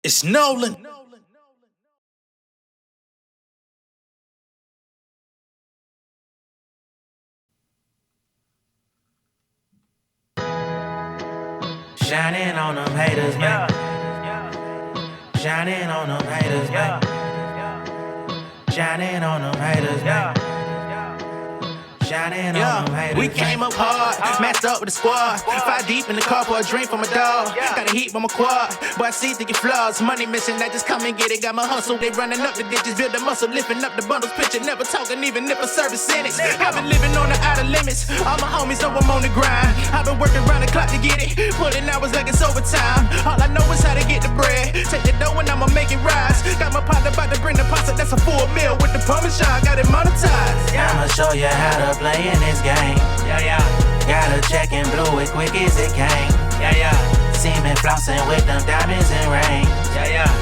It's Nolan. Shining on them haters, man. Shining on them haters, man. Shining on them haters, man. Shining on them haters. We came up hard, matched up with the squad. 5 deep in the car for a drink from a dog. Got a heat from a quad, but I see through your flaws. Money missing, I just come and get it. Got my hustle, they running up the ditches, build the muscle, lifting up the bundles, picture, never talking, even if a service in it. I've been living on the outer limits. All my homies know I'm on the grind. I've been working around the clock to get it, pulling hours like it's overtime. All I know is how to get the bread. Take the dough and I'ma make it rise. Got my partner about to bring the pasta, that's a full meal with the Parmesan. Got it monetized. I'ma show you how to play in this game. Gotta check and blow it quick as it came. See me flossing with them diamonds and rings.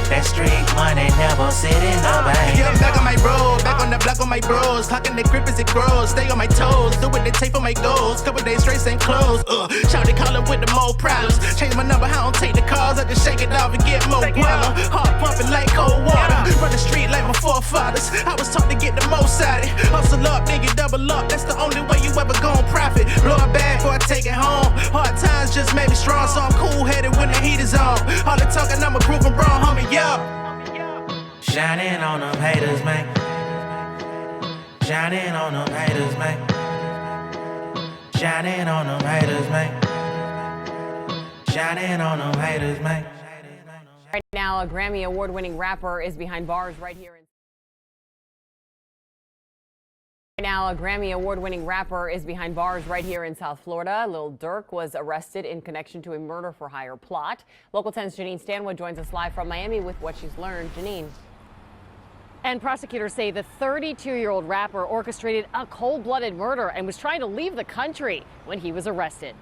That street money never sit in the bank. Yeah, I'm back on my road, back on the block on my bros. Clocking the grip as it grows, stay on my toes. Do what they take for my goals. Couple days straight, same clothes. Shout they callin' with the more problems. Change my number, I don't take the calls. I just shake it off and get more guala. Heart pumping like cold water. Run the street like my forefathers. I was taught to get the most out of it. Hustle up, then you double up. That's the only way you ever gon' profit. Blow a bag before I take it home. Hard times just made me strong, so I'm cool-headed when the heat is on. All the talking, I'ma prove them wrong, homie, yo. Shining on them haters, man. Shining on them haters, man. Shining on them haters, man. Shining on them haters, man. Right now, a Grammy award-winning rapper is behind bars right here in South Florida. Lil Durk was arrested in connection to a murder-for-hire plot. Local 10's Janine Stanwood joins us live from Miami with what she's learned. Janine. And prosecutors say the 32-year-old rapper orchestrated a cold-blooded murder and was trying to leave the country when he was arrested.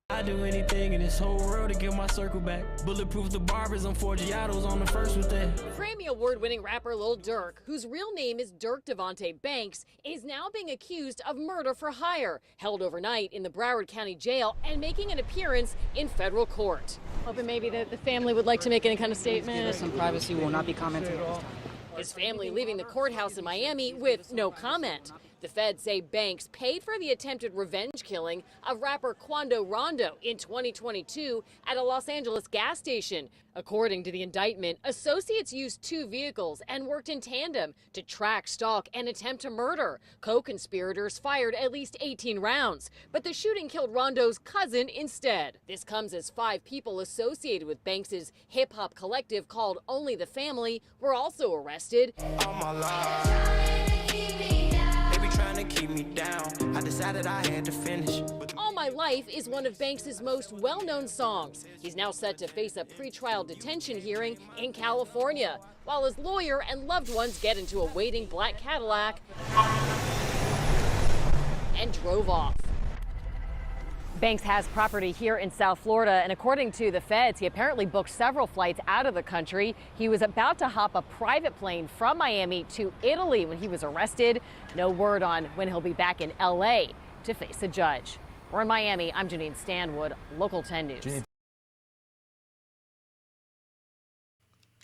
I'd do anything in this whole world to get my circle back. Bulletproof the barbers on Forgiatos on the first with that. Grammy award-winning rapper Lil Durk, whose real name is Dirk Devontae Banks, is now being accused of murder for hire, held overnight in the Broward County Jail and making an appearance in federal court. Hoping maybe the family would like to make any kind of statement. Some privacy, will not be commenting at this time. His family leaving the courthouse in Miami with no comment. The feds say Banks paid for the attempted revenge killing of rapper Quando Rondo in 2022 at a Los Angeles gas station. According to the indictment, associates used 2 vehicles and worked in tandem to track, stalk, and attempt to murder. Co-conspirators fired at least 18 rounds, but the shooting killed Rondo's cousin instead. This comes as 5 people associated with Banks's hip-hop collective called Only the Family were also arrested. All my life, they be trying to keep me down. I decided I had to finish. All My Life is one of Banks's most well-known songs. He's now set to face a pretrial detention hearing in California, while his lawyer and loved ones get into a waiting black Cadillac and drove off. Banks has property here in South Florida, and according to the feds, he apparently booked several flights out of the country. He was about to hop a private plane from Miami to Italy when he was arrested. No word on when he'll be back in L.A. to face a judge. We're in Miami. I'm Janine Stanwood, Local 10 News.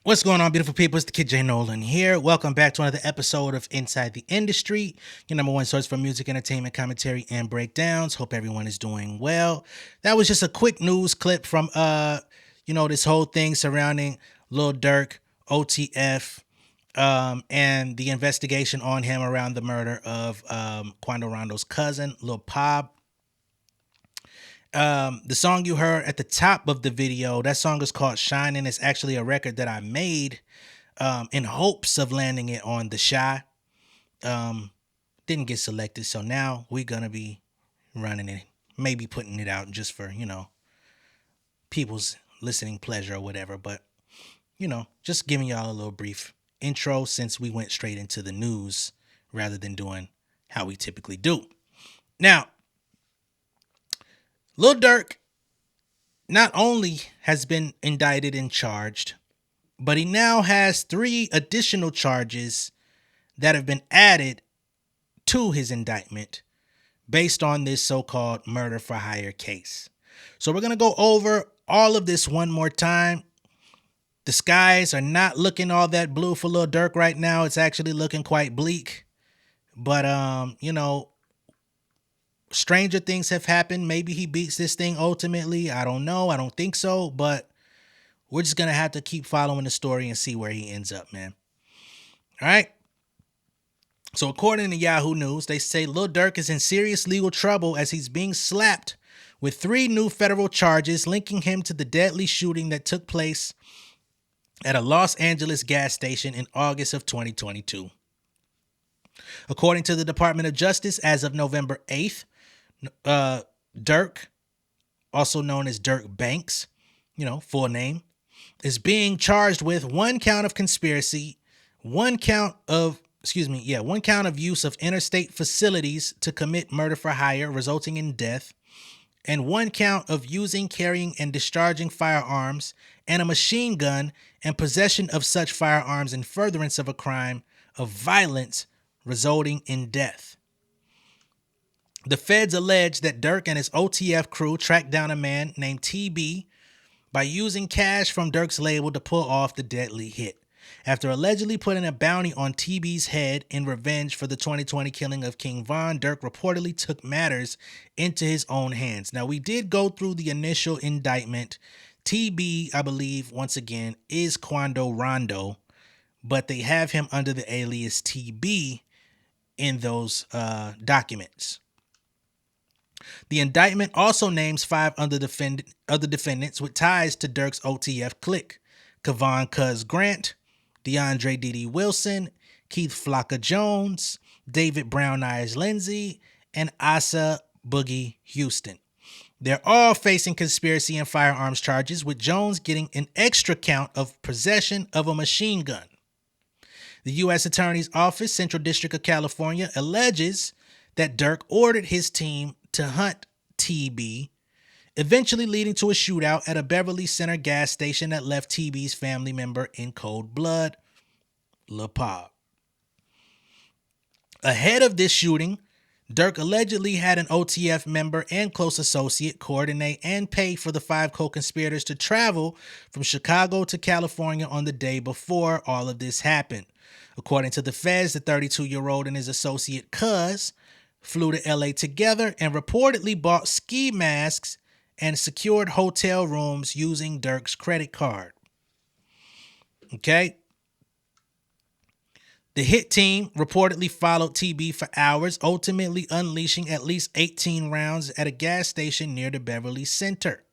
What's going on, beautiful people? It's the kid J Nolan here. Welcome back to another episode of Inside the Industry, your number one source for music, entertainment, commentary, and breakdowns. Hope everyone is doing well. That was just a quick news clip from this whole thing surrounding Lil Durk, OTF, and the investigation on him around the murder of Quando Rondo's cousin, Lil Pop. The song you heard at the top of the video, that song is called Shining. It's actually a record that I made in hopes of landing it on the Shy. Didn't get selected, so now we're gonna be running it, maybe putting it out just for people's listening pleasure or whatever. But just giving y'all a little brief intro since we went straight into the news rather than doing how we typically do. Now, Lil Durk not only has been indicted and charged, but he now has 3 additional charges that have been added to his indictment based on this so-called murder for hire case. So we're going to go over all of this one more time. The skies are not looking all that blue for Lil Durk right now. It's actually looking quite bleak. But stranger things have happened. Maybe he beats this thing ultimately. I don't know. I don't think so, but we're just gonna have to keep following the story and see where he ends up, man. All right. So according to Yahoo News, they say Lil Durk is in serious legal trouble as he's being slapped with 3 new federal charges linking him to the deadly shooting that took place at a Los Angeles gas station in August of 2022. According to the Department of Justice, as of November 8th, Durk, also known as Durk Banks, full name, is being charged with 1 count of conspiracy, 1 count of use of interstate facilities to commit murder for hire, resulting in death, and 1 count of using, carrying, and discharging firearms and a machine gun and possession of such firearms in furtherance of a crime of violence resulting in death. The feds allege that Durk and his OTF crew tracked down a man named TB by using cash from Durk's label to pull off the deadly hit. After allegedly putting a bounty on TB's head in revenge for the 2020 killing of King Von, Durk reportedly took matters into his own hands. Now, we did go through the initial indictment. TB, I believe, once again, is Quando Rondo, but they have him under the alias TB in those documents. The indictment also names 5 other defendants with ties to Durk's OTF clique: Kevon Cuz Grant, DeAndre D.D. Wilson, Keith Flocka Jones, David Brown Eyes Lindsay, and Asa Boogie Houston. They're all facing conspiracy and firearms charges, with Jones getting an extra count of possession of a machine gun. The U.S. Attorney's Office, Central District of California, alleges that Durk ordered his team to hunt TB, eventually leading to a shootout at a Beverly Center gas station that left TB's family member in cold blood, La Pab. Ahead of this shooting, Durk allegedly had an OTF member and close associate coordinate and pay for the 5 co-conspirators to travel from Chicago to California on the day before all of this happened. According to the feds, the 32-year-old and his associate Cuz flew to LA together and reportedly bought ski masks and secured hotel rooms using Durk's credit card. Okay. The hit team reportedly followed TB for hours, ultimately unleashing at least 18 rounds at a gas station near the Beverly Center.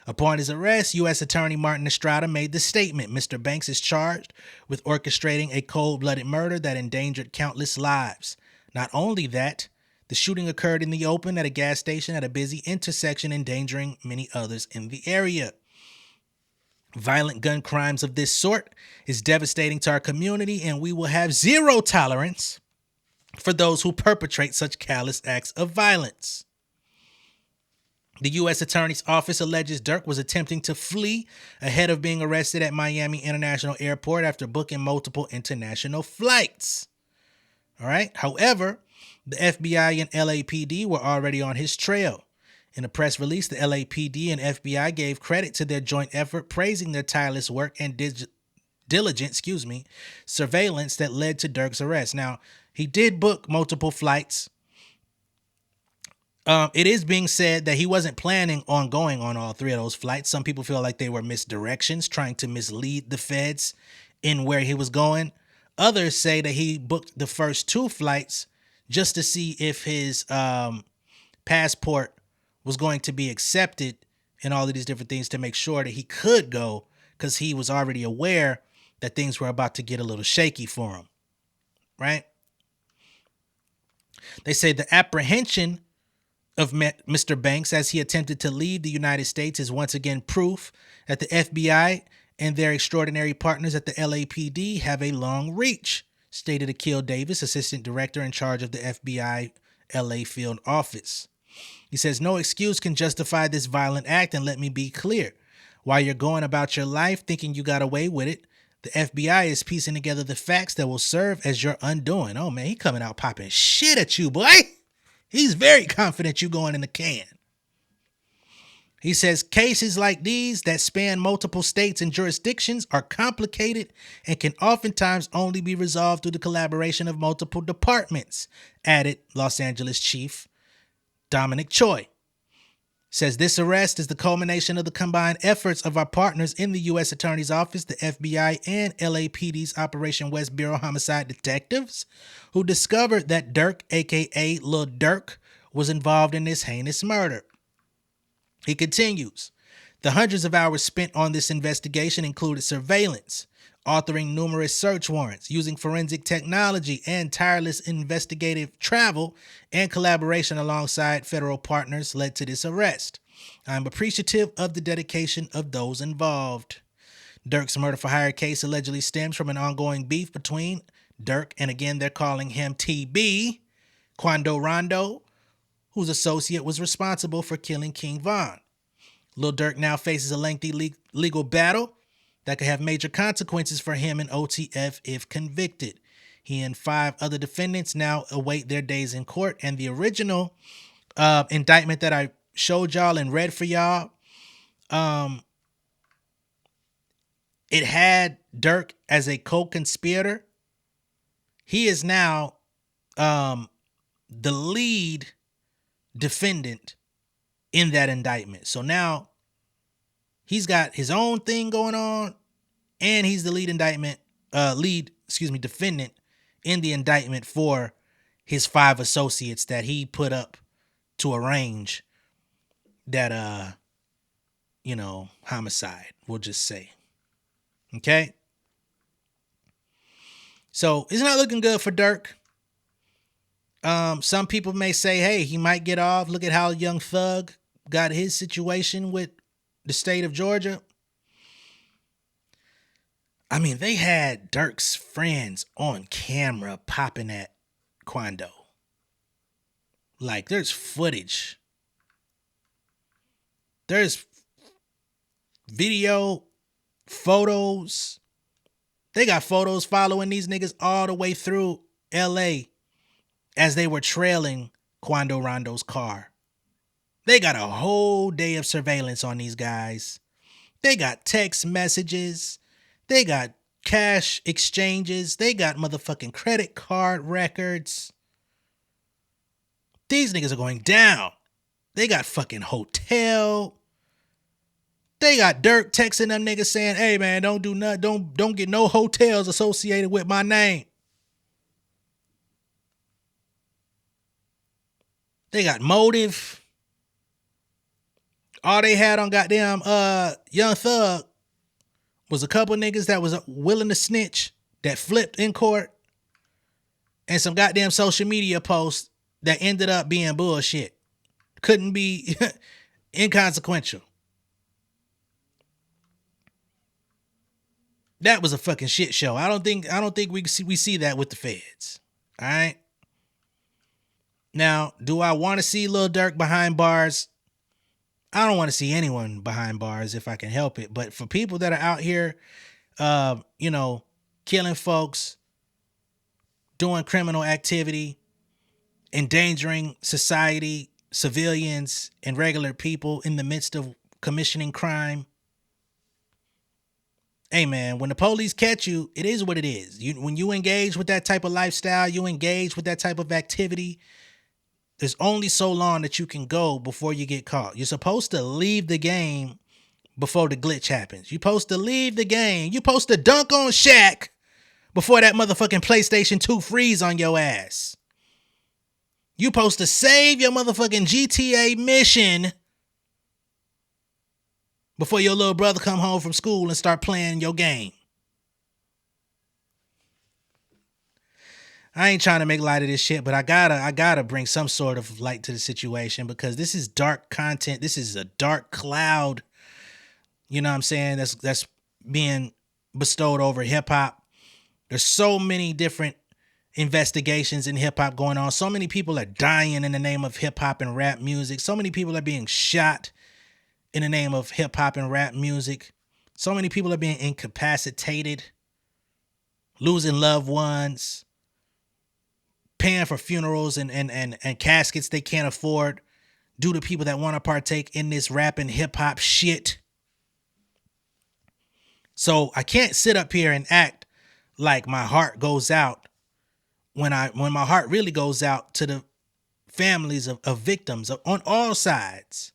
Upon his arrest, U.S. Attorney Martin Estrada made the statement: Mr. Banks is charged with orchestrating a cold-blooded murder that endangered countless lives. Not only that, the shooting occurred in the open at a gas station at a busy intersection, endangering many others in the area. Violent gun crimes of this sort is devastating to our community, and we will have zero tolerance for those who perpetrate such callous acts of violence. The U.S. Attorney's Office alleges Durk was attempting to flee ahead of being arrested at Miami International Airport after booking multiple international flights. All right. However, the FBI and LAPD were already on his trail. In a press release, the LAPD and FBI gave credit to their joint effort, praising their tireless work and diligent surveillance that led to Durk's arrest. Now, he did book multiple flights. It is being said that he wasn't planning on going on all 3 of those flights. Some people feel like they were misdirections, trying to mislead the feds in where he was going. Others say that he booked the first 2 flights just to see if his passport was going to be accepted and all of these different things, to make sure that he could go, because he was already aware that things were about to get a little shaky for him, right? They say the apprehension of Mr. Banks as he attempted to leave the United States is once again proof that the FBI and their extraordinary partners at the LAPD have a long reach, stated Akil Davis, assistant director in charge of the FBI LA field office. He says, no excuse can justify this violent act, and let me be clear. While you're going about your life thinking you got away with it, the FBI is piecing together the facts that will serve as your undoing. Oh man, he coming out popping shit at you, boy. He's very confident you going in the can. He says cases like these that span multiple states and jurisdictions are complicated and can oftentimes only be resolved through the collaboration of multiple departments, added Los Angeles Chief Dominic Choi. Says this arrest is the culmination of the combined efforts of our partners in the U.S. Attorney's Office, the FBI, and LAPD's Operation West Bureau homicide detectives, who discovered that Durk, aka Lil Durk, was involved in this heinous murder. He continues, the hundreds of hours spent on this investigation included surveillance, authoring numerous search warrants, using forensic technology, and tireless investigative travel and collaboration alongside federal partners led to this arrest. I'm appreciative of the dedication of those involved. Durk's murder for hire case allegedly stems from an ongoing beef between Durk, and again they're calling him TB, Quando Rondo, whose associate was responsible for killing King Von. Lil Durk now faces a lengthy legal battle that could have major consequences for him and OTF if convicted. He and 5 other defendants now await their days in court, and the original indictment that I showed y'all and read for y'all, it had Durk as a co-conspirator. He is now the lead defendant in that indictment. So now he's got his own thing going on, and he's the defendant in the indictment for his 5 associates that he put up to arrange that homicide, we'll just say. Okay? So it's not looking good for Durk. Some people may say, hey, he might get off. Look at how Young Thug got his situation with the state of Georgia. I mean, they had Durk's friends on camera popping at Quando. Like, there's footage. There's video, photos. They got photos following these niggas all the way through LA as they were trailing Quando Rondo's car. They got a whole day of surveillance on these guys. They got text messages. They got cash exchanges. They got motherfucking credit card records. These niggas are going down. They got fucking hotel. They got Durk texting them niggas saying, hey man, don't do nothing. Don't get no hotels associated with my name. They got motive. All they had on goddamn Young Thug was a couple niggas that was willing to snitch that flipped in court, and some goddamn social media posts that ended up being bullshit. Couldn't be inconsequential. That was a fucking shit show. I don't think we see that with the feds. All right. Now, do I want to see Lil Durk behind bars? I don't want to see anyone behind bars if I can help it. But for people that are out here, killing folks, doing criminal activity, endangering society, civilians, and regular people in the midst of commissioning crime. Hey man, when the police catch you, it is what it is. When you engage with that type of lifestyle, you engage with that type of activity, there's only so long that you can go before you get caught. You're supposed to leave the game before the glitch happens. You're supposed to leave the game. You're supposed to dunk on Shaq before that motherfucking PlayStation 2 freeze on your ass. You're supposed to save your motherfucking GTA mission before your little brother come home from school and start playing your game. I ain't trying to make light of this shit, but I gotta bring some sort of light to the situation because this is dark content. This is a dark cloud. You know what I'm saying? That's being bestowed over hip hop. There's so many different investigations in hip hop going on. So many people are dying in the name of hip hop and rap music. So many people are being shot in the name of hip hop and rap music. So many people are being incapacitated, losing loved ones, paying for funerals and caskets they can't afford do to people that want to partake in this rap and hip hop shit. So I can't sit up here and act like my heart goes out when my heart really goes out to the families of victims on all sides.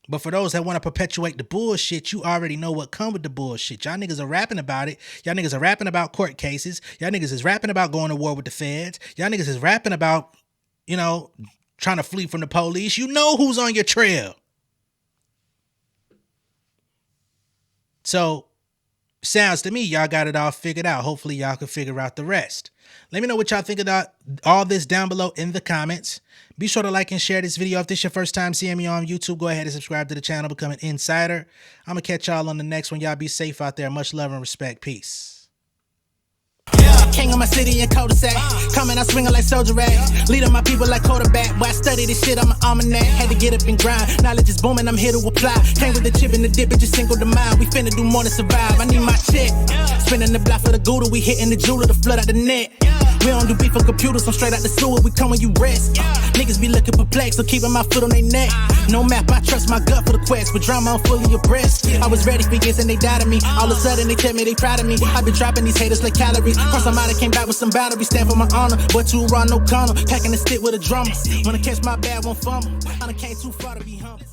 But for those that want to perpetuate the bullshit, you already know what come with the bullshit. Y'all niggas are rapping about it. Y'all niggas are rapping about court cases. Y'all niggas is rapping about going to war with the feds. Y'all niggas is rapping about, trying to flee from the police. You know who's on your trail. So, sounds to me y'all got it all figured out. Hopefully y'all can figure out the rest. Let me know what y'all think about all this down below in the comments. Be sure to like and share this video. If this is your first time seeing me on YouTube, go ahead and subscribe to the channel, become an insider. I'm going to catch y'all on the next one. Y'all be safe out there. Much love and respect. Peace. King of my city and cul-de-sac. Coming out swinging like soldier rag. Leading my people like quarterback. Boy, I study this shit, I'm an almanac. Had to get up and grind. Knowledge is booming, I'm here to apply. Came with the chip and the dip, it just single the mind. We finna do more than survive. I need my check. Spinning the block for the Gouda. We hitting the jeweler to flood out the net. We don't do beef on computers, I'm straight out the sewer. We come when you rest. Niggas be looking perplexed, so keeping my foot on their neck. No map, I trust my gut for the quest. With drama, I'm fully abreast. I was ready for years and they died of me. All of a sudden they tell me they proud of me. I been dropping these haters like calories. Cross them out, I came back with some boundaries. Stand for my honor, but too raw, no corner. Packing the stick with a drummer. Wanna catch my bad, won't fumble. I done came too far to be humble.